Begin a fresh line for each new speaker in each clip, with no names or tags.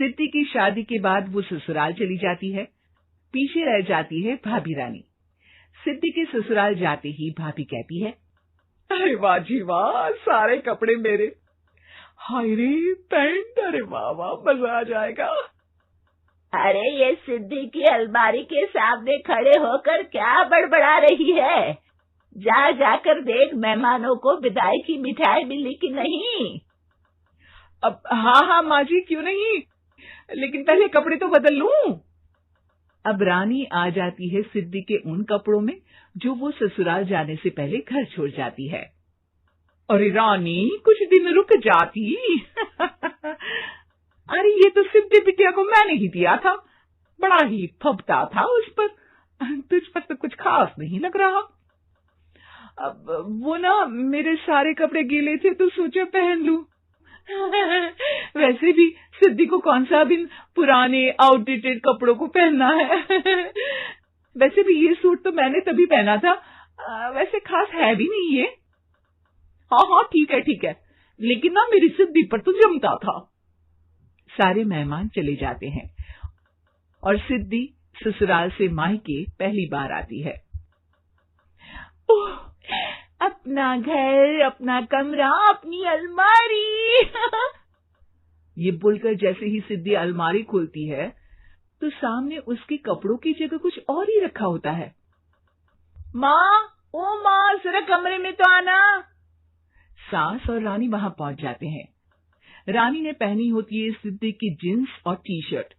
सिद्धि की शादी के बाद वो ससुराल चली जाती है। पीछे रह जाती है भाभी रानी। सिद्धि के ससुराल जाते ही भाभी कहती है, अरे वाह जी वाह, सारे कपड़े मेरे। हाय रे पैंट, अरे वाह वाह, मजा आ जाएगा।
अरे ये सिद्धि की अलमारी के सामने खड़े होकर क्या बड़बड़ा रही है? जाकर देख मेहमानों को विदाई की मिठाई मिली कि नहीं।
अब हाँ माँ जी, क्यों नहीं, लेकिन पहले कपड़े तो बदल लूं। अब रानी आ जाती है सिद्धि के उन कपड़ों में जो वो ससुराल जाने से पहले घर छोड़ जाती है। अरे रानी, कुछ दिन रुक जाती। अरे ये तो सिद्धि बिटिया को मैंने ही दिया था, बड़ा ही फबता था उस पर, तुझ पर तो कुछ खास नहीं लग रहा। अब वो ना मेरे सारे कपड़े गीले थे तो सोचा पहन लूं। वैसे भी सिद्धि को कौन सा दिन पुराने आउटडेटेड कपड़ों को पहनना है। वैसे भी ये सूट तो मैंने तभी पहना था, वैसे खास है भी नहीं ये। हाँ ठीक है, लेकिन ना मेरी सिद्धि पर तो जमता था। सारे मेहमान चले जाते हैं और सिद्धि ससुराल से मायके पहली बार आती है। ओह, अपना घर, अपना कमरा, अपनी अलमारी। ये बोलकर जैसे ही सिद्धि अलमारी खोलती है तो सामने उसके कपड़ों की जगह कुछ और ही रखा होता है। माँ, जरा कमरे में तो आना। सास और रानी वहां पहुंच जाते हैं। रानी ने पहनी होती है सिद्धि की जींस और टी शर्ट।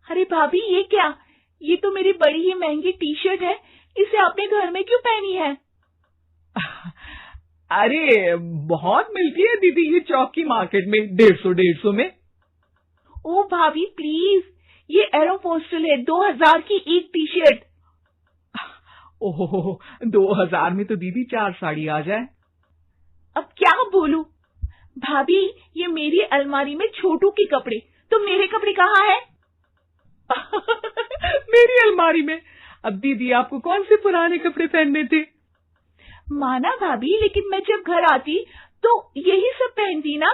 अरे भाभी, ये क्या? ये तो मेरी बड़ी ही महंगी टी शर्ट है, इसे आपने घर में क्यों पहनी है? अरे बहुत मिलती है दीदी ये चौक की मार्केट में, 150 में। ओ भाभी प्लीज, ये एरोपोस्टल है, 2000 की एक टी शर्ट। ओहो, 2000 में तो दीदी 4 साड़ी आ जाए। अब क्या बोलूं भाभी, ये मेरी अलमारी में छोटू के कपड़े, तो मेरे कपड़े कहाँ है? मेरी अलमारी में। अब दीदी आपको कौन से पुराने कपड़े पहनने थे? माना भाभी, लेकिन मैं जब घर आती तो यही सब पहनती ना।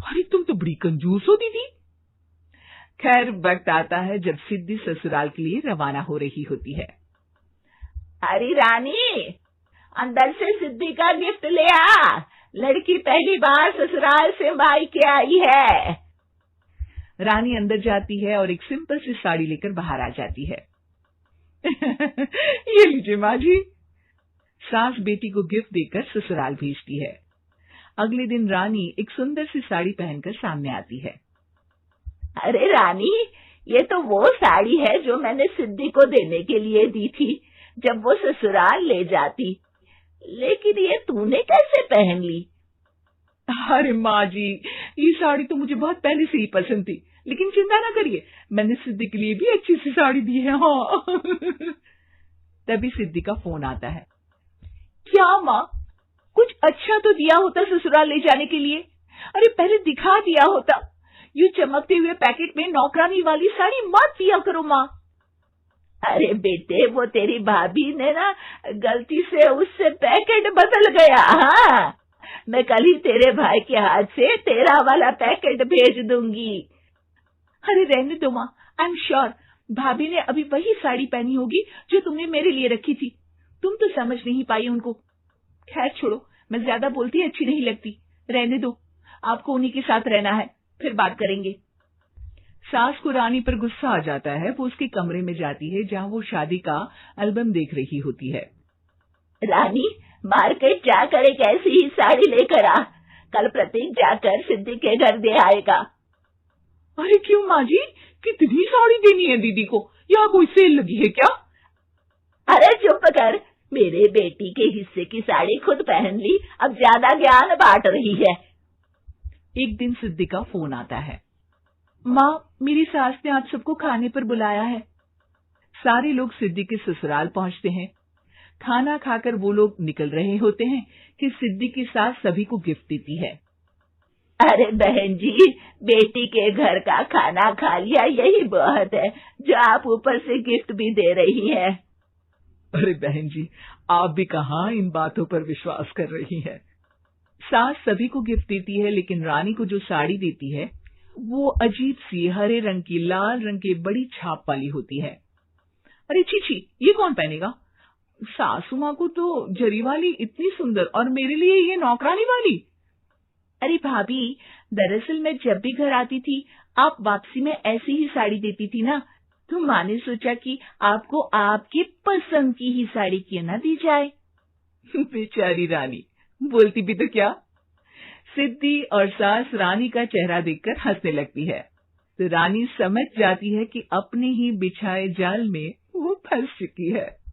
अरे तुम तो बड़ी कंजूस हो दीदी। खैर, वक्त आता है जब सिद्धि ससुराल के लिए रवाना हो रही होती है।
अरे रानी, अंदर से सिद्धि का गिफ्ट ले आ, लड़की पहली बार ससुराल से मायके आई है।
रानी अंदर जाती है और एक सिंपल सी साड़ी लेकर बाहर आ जाती है। ये लीजिए माँ जी। सास बेटी को गिफ्ट देकर ससुराल भेजती है। अगले दिन रानी एक सुंदर सी साड़ी पहनकर सामने आती है।
अरे रानी, ये तो वो साड़ी है जो मैंने सिद्धि को देने के लिए दी थी जब वो ससुराल ले जाती, लेकिन ये तूने कैसे पहन ली?
अरे माँ जी, ये साड़ी तो मुझे बहुत पहले से ही पसंद थी, लेकिन चिंता ना करिए, मैंने सिद्धि के लिए भी अच्छी सी साड़ी दी है। हाँ। तभी सिद्धि का फोन आता है। क्या माँ, कुछ अच्छा तो दिया होता ससुराल ले जाने के लिए। अरे पहले दिखा दिया होता। यूं चमकते हुए पैकेट में नौकरानी वाली साड़ी मत दिया करो माँ।
अरे बेटे, वो तेरी भाभी ने ना गलती से उससे पैकेट बदल गया। हाँ, मैं कल ही तेरे भाई के हाथ से तेरा वाला पैकेट भेज दूंगी।
अरे रहने दो माँ, आई एम श्योर भाभी ने अभी वही साड़ी पहनी होगी जो तुमने मेरे लिए रखी थी। तुम तो समझ नहीं पाई उनको। खैर छोड़ो, मैं ज्यादा बोलती अच्छी नहीं लगती, रहने दो, आपको उन्हीं के साथ रहना है, फिर बात करेंगे। सास को रानी पर गुस्सा आ जाता है। वो उसके कमरे में जाती है जहाँ वो शादी का एल्बम देख रही होती है।
रानी, मार्केट जाकर एक ऐसी ही साड़ी लेकर आ, कल प्रतीक जाकर सिद्धि के घर दे आएगा।
अरे क्यों माँ जी, कितनी साड़ी देनी है दीदी को? यहाँ कोई सेल लगी है क्या?
अरे चुप कर, मेरे बेटी के हिस्से की साड़ी खुद पहन ली, अब ज्यादा ज्ञान बांट रही है।
एक दिन सिद्धि का फोन आता है। माँ, मेरी सास ने आज सबको खाने पर बुलाया है। सारे लोग सिद्धि के ससुराल पहुंचते हैं। खाना खाकर वो लोग निकल रहे होते हैं कि सिद्धि की सास सभी को गिफ्ट देती है।
अरे बहन जी, बेटी के घर का खाना खा लिया, यही बहुत है जो आप ऊपर से गिफ्ट भी दे रही है।
अरे बहन जी, आप भी कहाँ इन बातों पर विश्वास कर रही हैं। सास सभी को गिफ्ट देती है, लेकिन रानी को जो साड़ी देती है वो अजीब सी हरे रंग की लाल रंग की बड़ी छाप वाली होती है। अरे छी, ये कौन पहनेगा? सासू माँ को तो जरी वाली इतनी सुंदर, और मेरे लिए ये नौकरानी वाली।
अरे भाभी, दरअसल मैं जब भी घर आती थी आप वापसी में ऐसी ही साड़ी देती थी ना, तो माँ ने सोचा कि आपको आपकी पसंद की ही साड़ी क्यों ना दी जाए।
बेचारी रानी, बोलती भी तो क्या। सिद्धि और सास रानी का चेहरा देखकर हंसने लगती है, तो रानी समझ जाती है कि अपने ही बिछाए जाल में वो फंस चुकी है।